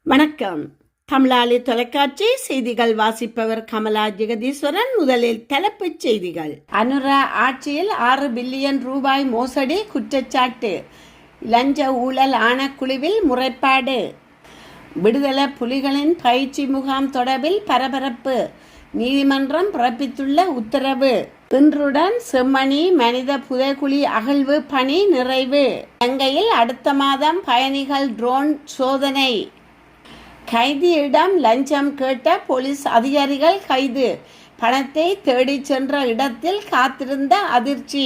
வணக்கம். தமிழாளி தொலைக்காட்சி செய்திகள் வாசிப்பவர் கமலா ஜெகதீஸ்வரன். முதலில் தலைப்புச் செய்திகள். அனுரா ஆட்சியில் 6 பில்லியன் ரூபாய் மோசடி குற்றச்சாட்டு. லஞ்ச ஊழல் ஆணைக்குழுவில் முறைப்பாடு. விடுதலை புலிகளின் பயிற்சி முகாம் தொடர்பில் பரபரப்பு. நீதிமன்றம் பிறப்பித்துள்ள உத்தரவு. இன்றுடன் செம்மணி மனித புதைகுழி அகழ்வு பணி நிறைவு. இலங்கையில் அடுத்த மாதம் பயணிகள் ட்ரோன் சோதனை. கைதியிடம் லஞ்சம் கேட்ட போலீஸ் அதிகாரிகள் கைது. பணத்தை தேடிச் சென்ற இடத்தில் காத்திருந்த அதிர்ச்சி.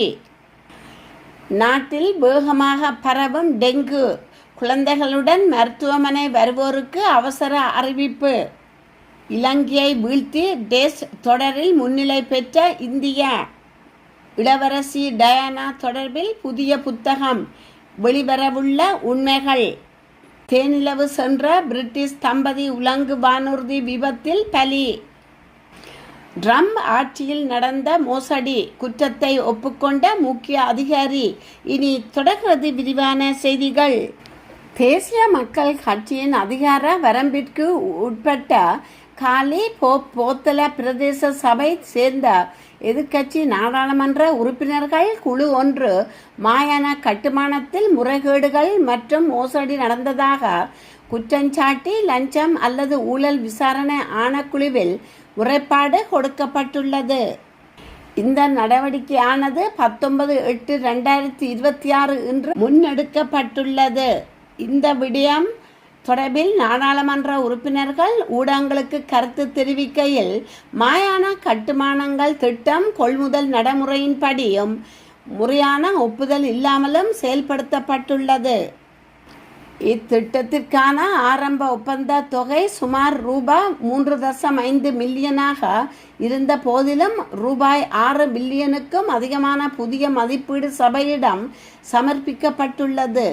நாட்டில் வேகமாக பரவும் டெங்கு. குழந்தைகளுடன் மருத்துவமனை வருவோருக்கு அவசர அறிவிப்பு. இலங்கையை வீழ்த்தி டெஸ்ட் தொடரில் முன்னிலை பெற்ற இந்தியா. இளவரசி டயானா தொடர்பில் புதிய புத்தகம் வெளிவரவுள்ள உண்மைகள். தேனிலவு சென்ற பிரிட்டிஷ் தம்பதி உலங்கு வானூர்தி விபத்தில் பலி. ட்ரம்ப் ஆட்சியில் நடந்த மோசடி குற்றத்தை ஒப்புக்கொண்ட முக்கிய அதிகாரி. இனி தொடர்கிறது விரிவான செய்திகள். தேசிய மக்கள் கட்சியின் அதிகார வரம்பிற்கு உட்பட்ட காலி போத்தல பிரதேச சபை சேர்ந்த எதிர்க்கட்சி நாடாளுமன்ற உறுப்பினர்கள் குழு ஒன்று மாயான கட்டுமானத்தில் முறைகேடுகள் மற்றும் மோசடி நடந்ததாக குற்றஞ்சாட்டி லஞ்சம் அல்லது ஊழல் விசாரணை ஆணைக்குழுவில் முறைப்பாடு கொடுக்கப்பட்டுள்ளது. இந்த நடவடிக்கையானது 19/8/2026 இன்று முன்னெடுக்கப்பட்டுள்ளது. இந்த விடயம் தொடர்பில் நாடாளுமன்ற உறுப்பினர்கள் ஊடகங்களுக்கு கருத்து தெரிவிக்கையில், மாயான கட்டுமானங்கள் திட்டம் கொள்முதல் நடைமுறையின்படியும் முறையான ஒப்புதல் இல்லாமலும் செயல்படுத்தப்பட்டுள்ளது. இத்திட்டத்திற்கான ஆரம்ப ஒப்பந்த தொகை சுமார் ரூபாய் 3.5 மில்லியனாக இருந்த போதிலும் ரூபாய் 6 பில்லியனுக்கும் அதிகமான புதிய மதிப்பீடு சபையிடம் சமர்ப்பிக்கப்பட்டுள்ளது.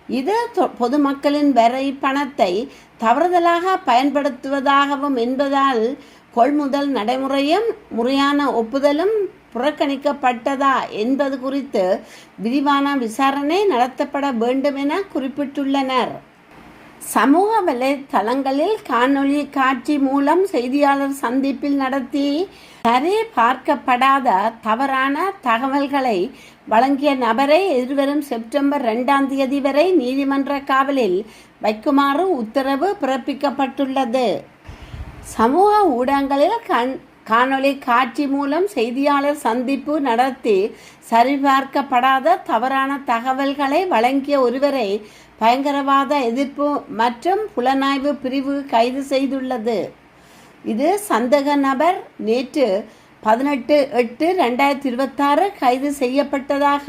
இது பொதுமக்களின் வரி பணத்தை தவறுதலாக பயன்படுத்துவதாகவும் என்பதால் கொள்முதல் நடைமுறையும் முறையான ஒப்புதலும் புறக்கணிக்கப்பட்டதா என்பது குறித்து விரிவான விசாரணை நடத்தப்பட வேண்டும் என குறிப்பிட்டுள்ளனர். சமூக வலைத்தளங்களில் காணொளி காட்சி மூலம் செய்தியாளர் சந்திப்பில் நடத்தி சரி பார்க்கப்படாத தவறான தகவல்களை வழங்கிய நபரை எதிர்வரும் செப்டம்பர் 2 வரை நீதிமன்ற காவலில் வைக்குமாறு உத்தரவு பிறப்பிக்கப்பட்டுள்ளது. சமூக ஊடகங்களில் காணொளி காட்சி மூலம் செய்தியாளர் சந்திப்பு நடத்தி சரிபார்க்கப்படாத தவறான தகவல்களை வழங்கிய ஒருவரை பயங்கரவாத எதிர்ப்பு மற்றும் புலனாய்வு பிரிவு கைது செய்துள்ளது. இது சந்தேக நபர் நேற்று 18/8/2026 கைது செய்யப்பட்டதாக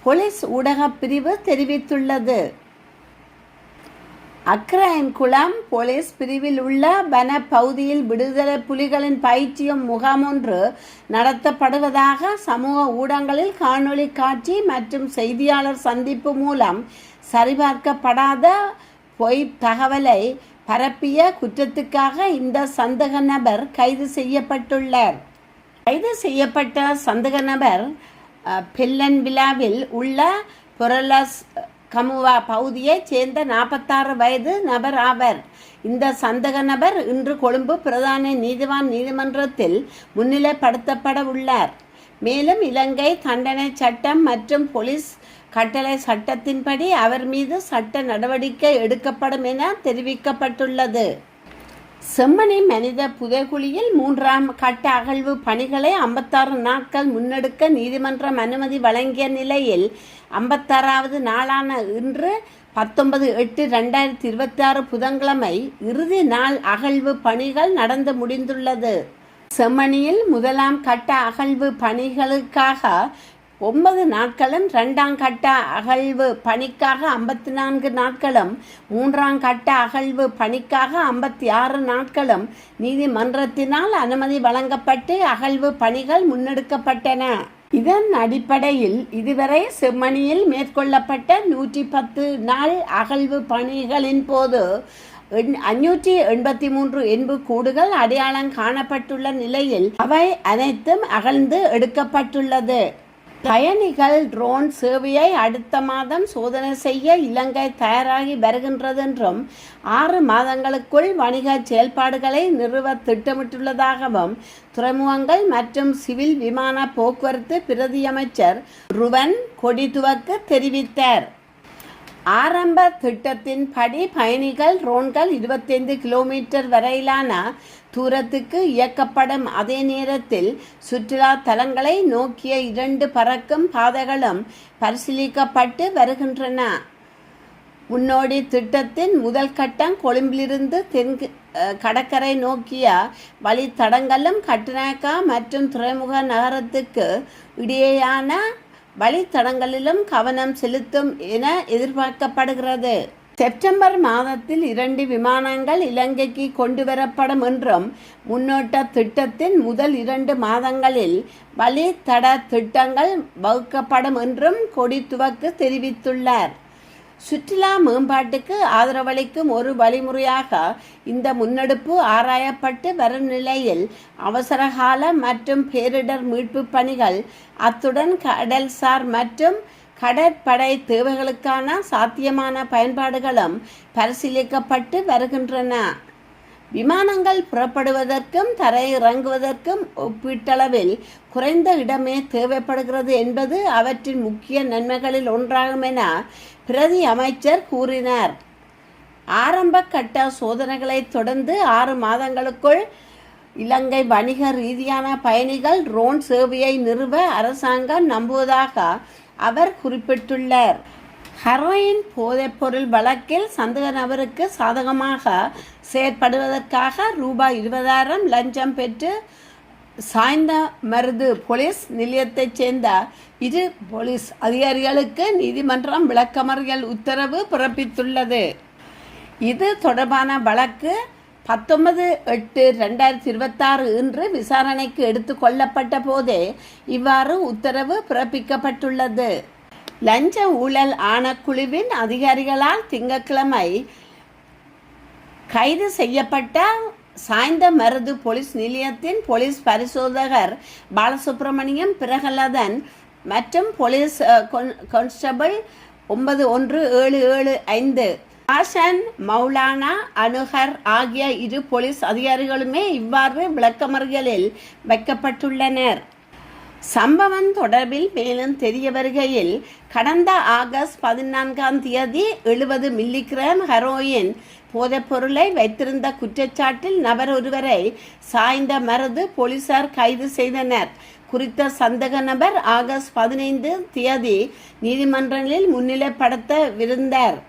போலீஸ் ஊடக பிரிவு தெரிவித்துள்ளது. அக்கராயன்குளம் போலீஸ் பிரிவில் உள்ள வன பகுதியில் விடுதலை புலிகளின் பயிற்சி முகாம் ஒன்று நடத்தப்படுவதாக சமூக ஊடகங்களில் காணொளி காட்சி மற்றும் செய்தியாளர் சந்திப்பு மூலம் சரிபார்க்கப்படாத பொய் தகவலை பரப்பிய குற்றத்துக்காக இந்த சந்தேக நபர் கைது செய்யப்பட்டுள்ளார். கைது செய்யப்பட்ட சந்தேக நபர் பெல்லன் விழாவில் உள்ள பொரலஸ் கமுவா பகுதியைச் சேர்ந்த 46 வயது நபர் ஆவர். இந்த சந்தேக நபர் இன்று கொழும்பு பிரதான நீதிவான் நீதிமன்றத்தில் முன்னிலைப்படுத்தப்பட உள்ளார். மேலும் இலங்கை தண்டனை சட்டம் மற்றும் போலீஸ் கட்டளை சட்டத்தின்படி அவர் மீது சட்ட நடவடிக்கை எடுக்கப்படும் என தெரிவிக்கப்பட்டுள்ளது. செம்மணி மனித புதைகுழியில் 3ஆம் கட்ட அகழ்வு பணிகளை 56 நாட்கள் முன்னெடுக்க நீதிமன்றம் அனுமதி வழங்கிய நிலையில் 56வது நாளான இன்று 19/8/2026 புதன்கிழமை இறுதி நாள் அகழ்வு பணிகள் நடந்து முடிந்துள்ளது. செம்மணியில் 1ஆம் கட்ட அகழ்வு பணிகளுக்காக 9 நாட்களும் 2ஆம் கட்ட அகழ்வு பணிக்காக 54 நாட்களும் 3ஆம் கட்ட அகழ்வு பணிக்காக 56 நாட்களும் நீதிமன்றத்தினால் அனுமதி வழங்கப்பட்டு அகழ்வு பணிகள் முன்னெடுக்கப்பட்டன. இதன் அடிப்படையில் இதுவரை செம்மணியில் மேற்கொள்ளப்பட்ட 110 நாள் அகழ்வு பணிகளின் போது 583 எண்புக்கூடுகள் அடையாளம் காணப்பட்டுள்ள நிலையில் அவை அனைத்தும் அகழ்ந்து எடுக்கப்பட்டுள்ளது. பயணிகள் ட்ரோன் சேவையை அடுத்த மாதம் சோதனை செய்ய இலங்கை தயாராகி வருகின்றது என்றும் 6 மாதங்களுக்குள் வணிக செயல்பாடுகளை நிறுவ திட்டமிட்டுள்ளதாகவும் துறைமுகங்கள் மற்றும் சிவில் விமான போக்குவரத்து பிரதி அமைச்சர் ருவன் கொடிதுவக்கு தெரிவித்தார். ஆரம்ப திட்டத்தின் படி பயணிகள் ட்ரோன்கள் 25 கிலோமீட்டர் வரையிலான தூரத்துக்கு இயக்கப்படும். அதே நேரத்தில் சுற்றுலா தலங்களை நோக்கிய 2 பறக்கும் பாதைகளும் பரிசீலிக்கப்பட்டு வருகின்றன. முன்னோடி திட்டத்தின் முதல் கட்டம் கொழும்பிலிருந்து தெற்கு கடற்கரை நோக்கிய வழித்தடங்களும் கட்டுநாயக்கா மற்றும் துறைமுக நகரத்துக்கு இடையேயான வழித்தடங்களிலும் கவனம் செலுத்தும் என எதிர்பார்க்கப்படுகிறது. செப்டம்பர் மாதத்தில் 2 விமானங்கள் இலங்கைக்கு கொண்டு வரப்படும் என்றும் முன்னோட்ட திட்டத்தின் முதல் 2 மாதங்களில் வழித்தட திட்டங்கள் வகுக்கப்படும் என்றும் கொடிதுவக்கு தெரிவித்துள்ளார். சுற்றுலா மேம்பாட்டுக்கு ஆதரவளிக்கும் ஒரு வழிமுறையாக இந்த முன்னெடுப்பு ஆராயப்பட்டு வரும் நிலையில் அவசரகால மற்றும் பேரிடர் மீட்பு பணிகள் அத்துடன் கடல்சார் மற்றும் கடற்படை தேவைகளுக்கான சாத்தியமான பயன்பாடுகளும் பரிசீலிக்கப்பட்டு வருகின்றன. விமானங்கள் புறப்படுவதற்கும் தரையிறங்குவதற்கும் ஒப்பீட்டளவில் குறைந்த இடமே தேவைப்படுகிறது என்பது அவற்றின் முக்கிய நன்மைகளில் ஒன்றாகும் என பிரதி அமைச்சர் கூறினார். ஆரம்ப கட்ட சோதனைகளை தொடர்ந்து 6 மாதங்களுக்குள் இலங்கை வணிக ரீதியான பயணிகள் ட்ரோன் சேவையை நிறுவ அரசாங்கம் நம்புவதாக அவர் குறிப்பிட்டுள்ளார். ஹெரோயின் போதைப்பொருள் வழக்கில் சந்தேக நபருக்கு சாதகமாக செயற்படுவதற்காக ரூபாய் 20,000 லஞ்சம் பெற்று சாய்ந்தமருது போலீஸ் நிலையத்தைச் சேர்ந்த 2 போலீஸ் அதிகாரிகளுக்கு நீதிமன்றம் விளக்கமறியல் உத்தரவு பிறப்பித்துள்ளது. இது தொடர்பான வழக்கு 19/8/2026 இன்று விசாரணைக்கு எடுத்து கொள்ளப்பட்ட போதே இவ்வாறு உத்தரவு பிறப்பிக்கப்பட்டுள்ளது. லஞ்ச ஊழல் ஆணைக்குழுவின் அதிகாரிகளால் திங்கட்கிழமை கைது செய்யப்பட்ட சாய்ந்தமருது போலீஸ் நிலையத்தின் போலீஸ் பரிசோதகர் பாலசுப்ரமணியம் பிரகலதன் மற்றும் போலீஸ் கான்ஸ்டபிள் 91775 ஹாசன் மௌலானா அனுகர் ஆகிய 2 போலீஸ் அதிகாரிகளுமே இவ்வாறு விளக்கமறியலில் வைக்கப்பட்டுள்ளனர். சம்பவம் தொடர்பில் மேலும் தெரிய வருகையில் கடந்த ஆகஸ்ட் 14ஆம் தேதி 70 மில்லிகிராம் ஹெரோயின் போதைப்பொருளை வைத்திருந்த குற்றச்சாட்டில் நபர் ஒருவரை சாய்ந்தமருது போலீசார் கைது செய்தனர். குறித்த சந்தேக நபர் ஆகஸ்ட் 15 தேதி நீதிமன்றங்களில் முன்னிலைப்படுத்தவிருந்தார்.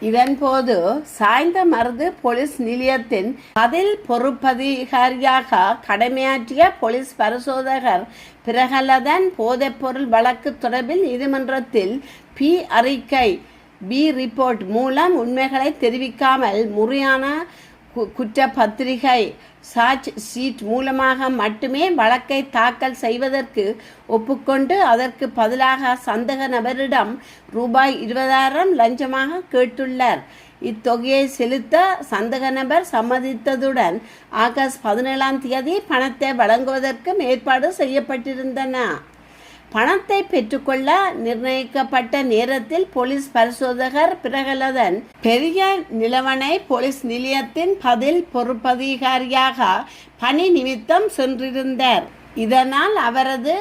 இதன்போது சாய்ந்தமருது போலீஸ் நிலையத்தின் பதில் பொறுப்பதிகாரியாக கடமையாற்றிய போலீஸ் பரிசோதகர் பிரகலதன் போதைப்பொருள் வழக்கு தொடர்பில் நீதிமன்றத்தில் அறிக்கை ரிப்போர்ட் மூலம் உண்மைகளை தெரிவிக்காமல் முறையான குற்றப்பத்திரிகை சார்ஜ் ஷீட் மூலமாக மட்டுமே வழக்கை தாக்கல் செய்வதற்கு ஒப்புக்கொண்டு அதற்கு பதிலாக சந்தேக நபரிடம் ரூபாய் 20,000 லஞ்சமாக கேட்டுள்ளார். இத்தொகையை செலுத்த சந்தேக நபர் சம்மதித்ததுடன் ஆகஸ்ட் 17ஆம் தேதி பணத்தை வழங்குவதற்கும் ஏற்பாடு செய்யப்பட்டிருந்தன. பணத்தை பெற்றுக்கொள்ள நிர்ணயிக்கப்பட்ட நேரத்தில் போலீஸ் பரிசோதகர் பிரகலதன் பெரிய நிலவனை போலீஸ் நிலையத்தின் பதில் பொறுப்பதிகாரியாக பணி நிமித்தம் சென்றிருந்தார். இதனால் அவரது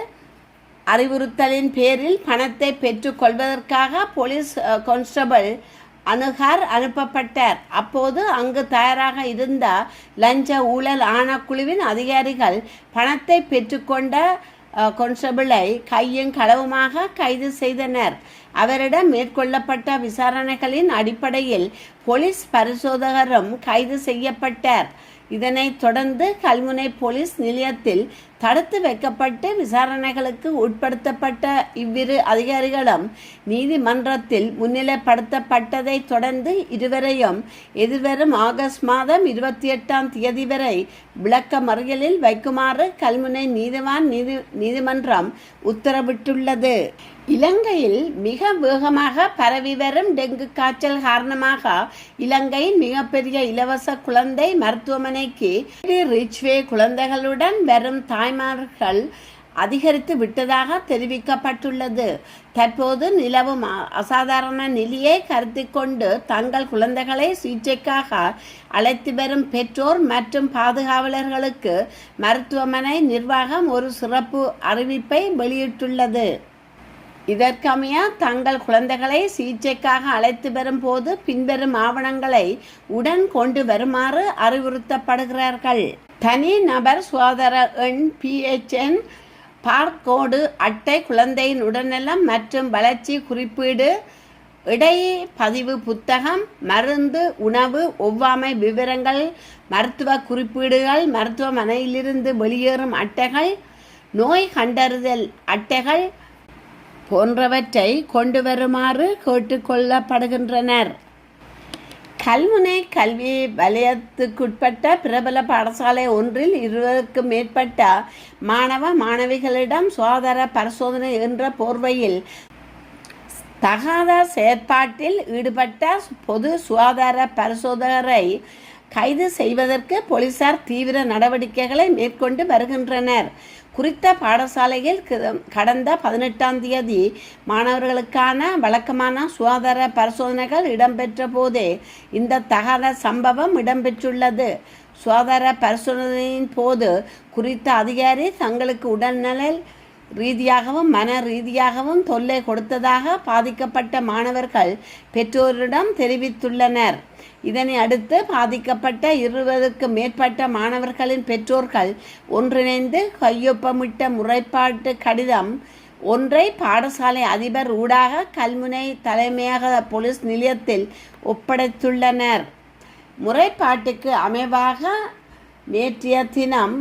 அறிவுறுத்தலின் பேரில் பணத்தை பெற்றுக்கொள்வதற்காக போலீஸ் கான்ஸ்டபிள் அனுகர் அனுப்பப்பட்டார். அப்போது அங்கு தயாராக இருந்த லஞ்ச ஊழல் ஆணைக்குழுவின் அதிகாரிகள் பணத்தை பெற்றுக்கொண்ட கான்ஸ்டபிளை கையும் களவுமாக கைது செய்தனர். அவரிடம் மேற்கொள்ளப்பட்ட விசாரணைகளின் அடிப்படையில் போலீஸ் பரிசோதகரும் கைது செய்யப்பட்டார். இதனைத் தொடர்ந்து கல்முனை போலீஸ் நிலையத்தில் தடுத்து வைக்கப்பட்டு விசாரணைகளுக்கு உட்படுத்தப்பட்ட இவ்விரு அதிகாரிகளும் நீதிமன்றத்தில் முன்னிலைப்படுத்தப்பட்டதை தொடர்ந்து இருவரையும் எதிர்வரும் ஆகஸ்ட் மாதம் 28ஆம் தேதி வரை விளக்க மறியலில் வைக்குமாறு கல்முனை நீதிமன்றம் உத்தரவிட்டுள்ளது. இலங்கையில் மிக வேகமாக பரவி வரும் டெங்கு காய்ச்சல் காரணமாக இலங்கையின் மிகப்பெரிய இலவச குழந்தை மருத்துவமனைக்கு ரிச்வே குழந்தைகளுடன் வரும் தாய்மார்கள் அதிகரித்து விட்டதாக தெரிவிக்கப்பட்டுள்ளது. தற்போது நிலவும் அசாதாரண நிலையை கருத்தில் கொண்டு தங்கள் குழந்தைகளை சிகிச்சைக்காக அழைத்து வரும் பெற்றோர் மற்றும் பாதுகாவலர்களுக்கு மருத்துவமனை நிர்வாகம் ஒரு சிறப்பு அறிவிப்பை வெளியிட்டுள்ளது. இதற்கமைய தங்கள் குழந்தைகளை சிகிச்சைக்காக அழைத்து வரும் போது பின்வரும் ஆவணங்களை உடன் கொண்டு வருமாறு அறிவுறுத்தப்படுகிறார்கள். தனி நபர் சுகாதார எண், PHN, பார்கோடு அட்டை, குழந்தையின் உடல்நலம் மற்றும் வளர்ச்சி குறிப்பீடு, இடையே பதிவு புத்தகம், மருந்து, உணவு, ஒவ்வாமை விவரங்கள், மருத்துவ குறிப்பீடுகள், மருத்துவமனையிலிருந்து வெளியேறும் அட்டைகள், நோய் கண்டறிதல் அட்டைகள் போன்றவற்றை கொண்டு வருமாறு கேட்டுக்கொள்ளப்படுகின்றனர். கல்முனை கல்வி வலயத்துக்குட்பட்ட பிரபல பாடசாலை ஒன்றில் 20க்கும் மேற்பட்ட மாணவ மாணவிகளிடம் சுகாதார பரிசோதனை என்ற போர்வையில் தகாத செயற்பாட்டில் ஈடுபட்ட பொது சுகாதார பரிசோதகரை கைது செய்வதற்கு போலீசார் தீவிர நடவடிக்கைகளை மேற்கொண்டு வருகின்றனர். குறித்த பாடசாலையில் கடந்த 18ஆம் தேதி மாணவர்களுக்கான வழக்கமான சுகாதார பரிசோதனைகள் இடம்பெற்ற போதே இந்த தகாத சம்பவம் இடம்பெற்றுள்ளது. சுகாதார பரிசோதனையின் போது குறித்த அதிகாரி தங்களுக்கு உடல்நல ரீதியாகவும் மன ரீதியாகவும் தொல்லை கொடுத்ததாக பாதிக்கப்பட்ட மாணவர்கள் பெற்றோரிடம் தெரிவித்துள்ளனர். இதனை அடுத்து பாதிக்கப்பட்ட 20க்கும் மேற்பட்ட மாணவர்களின் பெற்றோர்கள் ஒன்றிணைந்து கையொப்பமிட்ட முறைப்பாட்டு கடிதம் ஒன்றை பாடசாலை அதிபர் ஊடாக கல்முனை தலைமையக போலீஸ் நிலையத்தில் ஒப்படைத்துள்ளனர். முறைப்பாட்டுக்கு அமைவாக நேற்றைய தினம்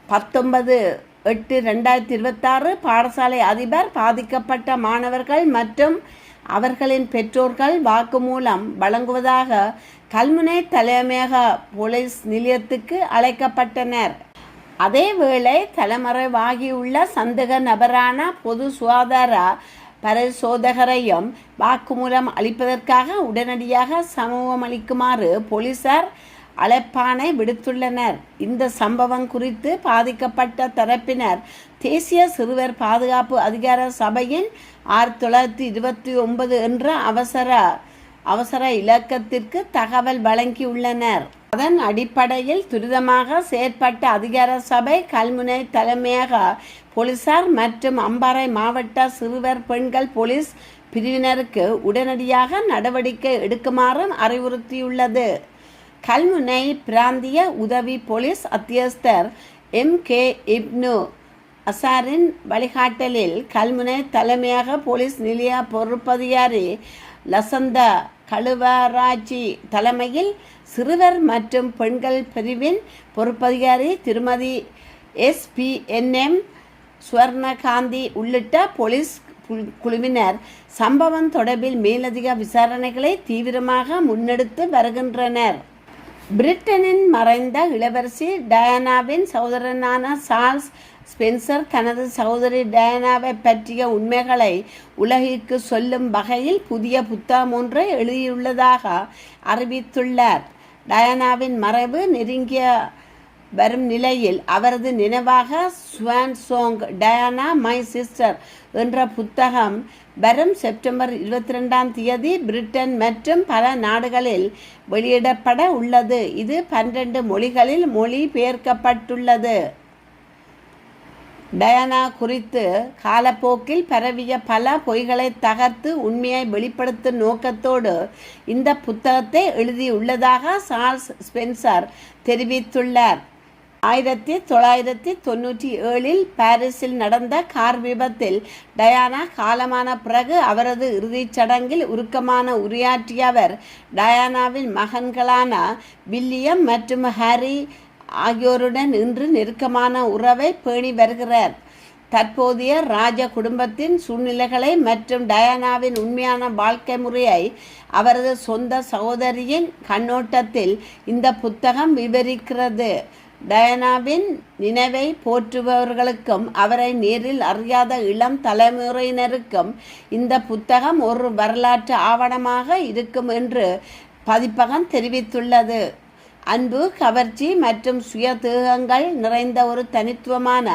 19/8/2026 பாடசாலை அதிபர் பாதிக்கப்பட்ட மாணவர்கள் மற்றும் அவர்களின் பெற்றோர்கள் வாக்குமூலம் வழங்குவதாக கல்முனை தலைமையக போலீஸ் நிலையத்துக்கு அழைக்கப்பட்டனர். அதேவேளை தலைமறைவாகியுள்ள சந்தேக நபரான பொது சுகாதார பரிசோதகரையும் வாக்குமூலம் அளிப்பதற்காக உடனடியாக சமூகம் அளிக்குமாறு போலீசார் அழைப்பானை விடுத்துள்ளனர். இந்த சம்பவம் குறித்து பாதிக்கப்பட்ட தரப்பினர் தேசிய சிறுவர் பாதுகாப்பு அதிகார சபையின் 1929 என்ற அவசர இலக்கத்திற்கு தகவல் வழங்கியுள்ளனர். அதன் அடிப்படையில் துரிதமாக செயற்பட்ட அதிகார சபை கல்முனை தலைமையக போலீசார் மற்றும் அம்பாறை மாவட்ட சிறுவர் பெண்கள் போலீஸ் பிரிவினருக்கு உடனடியாக நடவடிக்கை எடுக்குமாறும் அறிவுறுத்தியுள்ளது. கல்முனை பிராந்திய உதவி போலீஸ் அத்தியஸ்தர் MK இப்னு அசாரின் வழிகாட்டலில் கல்முனை தலைமையக போலீஸ் நிலைய பொறுப்பதிகாரி லசந்த கழுவராட்சி தலைமையில் சிறுவர் மற்றும் பெண்கள் பிரிவின் பொறுப்பதிகாரி திருமதி SPNM சுவர்ணகாந்தி உள்ளிட்ட போலீஸ் குழுவினர் சம்பவம் தொடர்பில் மேலதிக விசாரணைகளை தீவிரமாக முன்னெடுத்து வருகின்றனர். பிரிட்டனின் மறைந்த இளவரசி டயானாவின் சகோதரனான சார்ல்ஸ் ஸ்பென்சர் தனது சகோதரி டயானாவை பற்றிய உண்மைகளை உலகிற்கு சொல்லும் வகையில் புதிய புத்தகம் ஒன்றை எழுதியுள்ளதாக அறிவித்துள்ளார். டயானாவின் மறைவு நெருங்கிய வரும் நிலையில் அவரது நினைவாக Swan song Diana my sister என்ற புத்தகம் வரும் செப்டம்பர் 22ஆம் தேதி பிரிட்டன் மற்றும் பல நாடுகளில் வெளியிடப்பட உள்ளது. இது 12 மொழிகளில் மொழிபெயர்க்கப்பட்டுள்ளது. டயானா குறித்து காலப்போக்கில் பரவிய பல பொய்களை தகர்த்து உண்மையை வெளிப்படுத்தும் நோக்கத்தோடு இந்த புத்தகத்தை எழுதியுள்ளதாக சார்ல்ஸ் ஸ்பென்சர் தெரிவித்துள்ளார். 1997 பாரிஸில் நடந்த கார் விபத்தில் டயானா காலமான பிறகு அவரது இறுதிச் சடங்கில் உருக்கமான உரையாற்றிய அவர் டயானாவின் மகன்களான வில்லியம் மற்றும் ஹாரி ஆகியோருடன் இன்று நெருக்கமான உறவை பேணி வருகிறார். தற்போதைய ராஜ குடும்பத்தின் சூழ்நிலைகளை மற்றும் டயானாவின் உண்மையான வாழ்க்கை முறையை அவரது சொந்த சகோதரியின் கண்ணோட்டத்தில் இந்த புத்தகம் விவரிக்கிறது. டயானாவின் நினைவை போற்றுபவர்களுக்கும் அவரை நேரில் அறியாத இளம் தலைமுறையினருக்கும் இந்த புத்தகம் ஒரு வரலாற்று ஆவணமாக இருக்கும் என்று பதிப்பகம் தெரிவித்துள்ளது. அன்பு, கவர்ச்சி மற்றும் சுயதேகங்கள் நிறைந்த ஒரு தனித்துவமான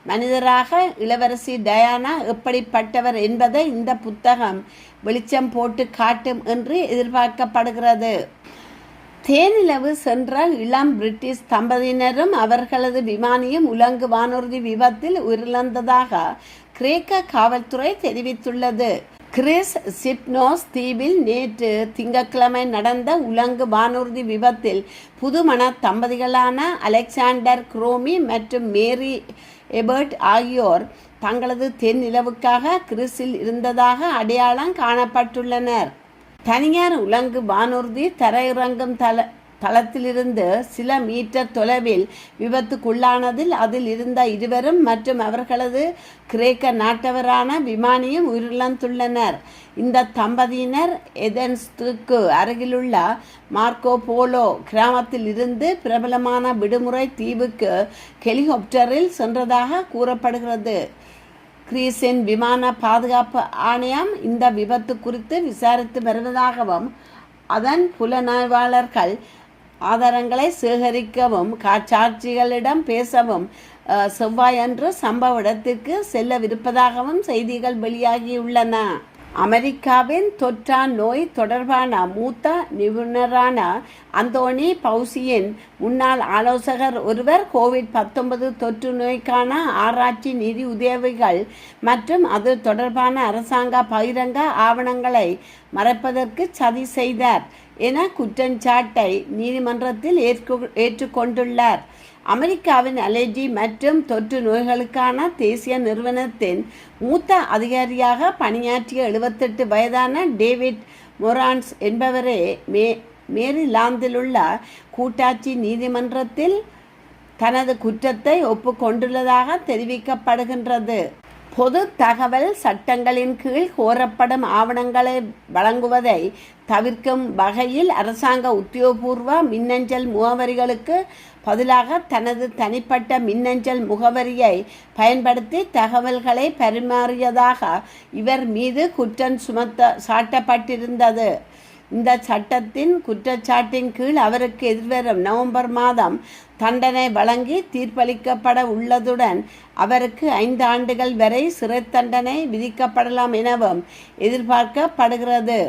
மனிதராக இளவரசி டயானா எப்படிப்பட்டவர் என்பதை இந்த புத்தகம் வெளிச்சம் போட்டு காட்டும் என்று எதிர்பார்க்கப்படுகிறது. தேனிலவு சென்ற இளம் பிரிட்டிஷ் தம்பதியினரும் அவர்களது விமானியும் உலங்கு வானூர்தி விபத்தில் உயிரிழந்ததாக கிரேக்க காவல்துறை தெரிவித்துள்ளது. கிறிஸ் சிப்னோஸ் தீவில் நேற்று திங்கட்கிழமை நடந்த உலங்கு வானூர்தி விபத்தில் புதுமண தம்பதிகளான அலெக்சாண்டர் குரோமி மற்றும் மேரி எபர்ட் ஆகியோர் தங்களது தென்னிலவுக்காக கிறிஸில் இருந்ததாக அடையாளம் காணப்பட்டுள்ளனர். தனியார் உலங்கு வானூர்தி தரையிறங்கும் தளத்திலிருந்து சில மீட்டர் தொலைவில் விபத்துக்குள்ளானதில் அதில் இருந்த இருவரும் மற்றும் அவர்களது கிரேக்க நாட்டவரான விமானியும் உயிரிழந்துள்ளனர். இந்த தம்பதியினர் எதென்ஸுக்கு அருகிலுள்ள மார்க்கோ போலோ கிராமத்தில் இருந்து பிரபலமான விடுமுறை தீவுக்கு ஹெலிகாப்டரில் சென்றதாக கூறப்படுகிறது. கிரீஸின் விமான பாதுகாப்பு ஆணையம் இந்த விபத்து குறித்து விசாரித்து வருவதாகவும் அதன் புலனாய்வாளர்கள் ஆதாரங்களை சேகரிக்கவும் சாட்சிகளிடம் பேசவும் செவ்வாயன்று சம்பவ இடத்திற்கு செல்லவிருப்பதாகவும் செய்திகள் வெளியாகியுள்ளன. அமெரிக்காவின் தொற்றா நோய் தொடர்பான மூத்த நிபுணரான அந்தோனி பவுசியின் முன்னாள் ஆலோசகர் ஒருவர் கோவிட்-19 தொற்று நோய்க்கான ஆராய்ச்சி நிதி உதவிகள் மற்றும் அது தொடர்பான அரசாங்க பகிரங்க ஆவணங்களை மறைப்பதற்கு சதி செய்தார் என குற்றச்சாட்டை நீதிமன்றத்தில் ஏற்றுக்கொண்டுள்ளார். அமெரிக்காவின் அலர்ஜி மற்றும் தொற்று நோய்களுக்கான தேசிய நிறுவனத்தின் மூத்த அதிகாரியாக பணியாற்றிய 78 வயதான டேவிட் மொரான்ஸ் என்பவரே மேரிலாந்திலுள்ள கூட்டாட்சி நீதிமன்றத்தில் தனது குற்றத்தை ஒப்புக்கொண்டுள்ளதாக தெரிவிக்கப்படுகின்றது. பொது தகவல் சட்டங்களின் கீழ் கோரப்படும் ஆவணங்களை வழங்குவதை தவிர்க்கும் வகையில் அரசாங்க உத்தியோகபூர்வ மின்னஞ்சல் முகவரிகளுக்கு பதிலாக தனது தனிப்பட்ட மின்னஞ்சல் முகவரியை பயன்படுத்தி தகவல்களை பரிமாறியதாக இவர் மீது குற்றம் சாட்டப்பட்டிருந்தது. இந்த சட்டத்தின் குற்றச்சாட்டின் கீழ் அவருக்கு எதிர்வரும் நவம்பர் மாதம் தண்டனை வழங்கி தீர்ப்பளிக்கப்பட உள்ளதுடன் அவருக்கு 5 ஆண்டுகள் வரை சிறை தண்டனை விதிக்கப்படலாம் எனவும் எதிர்பார்க்கப்படுகிறது.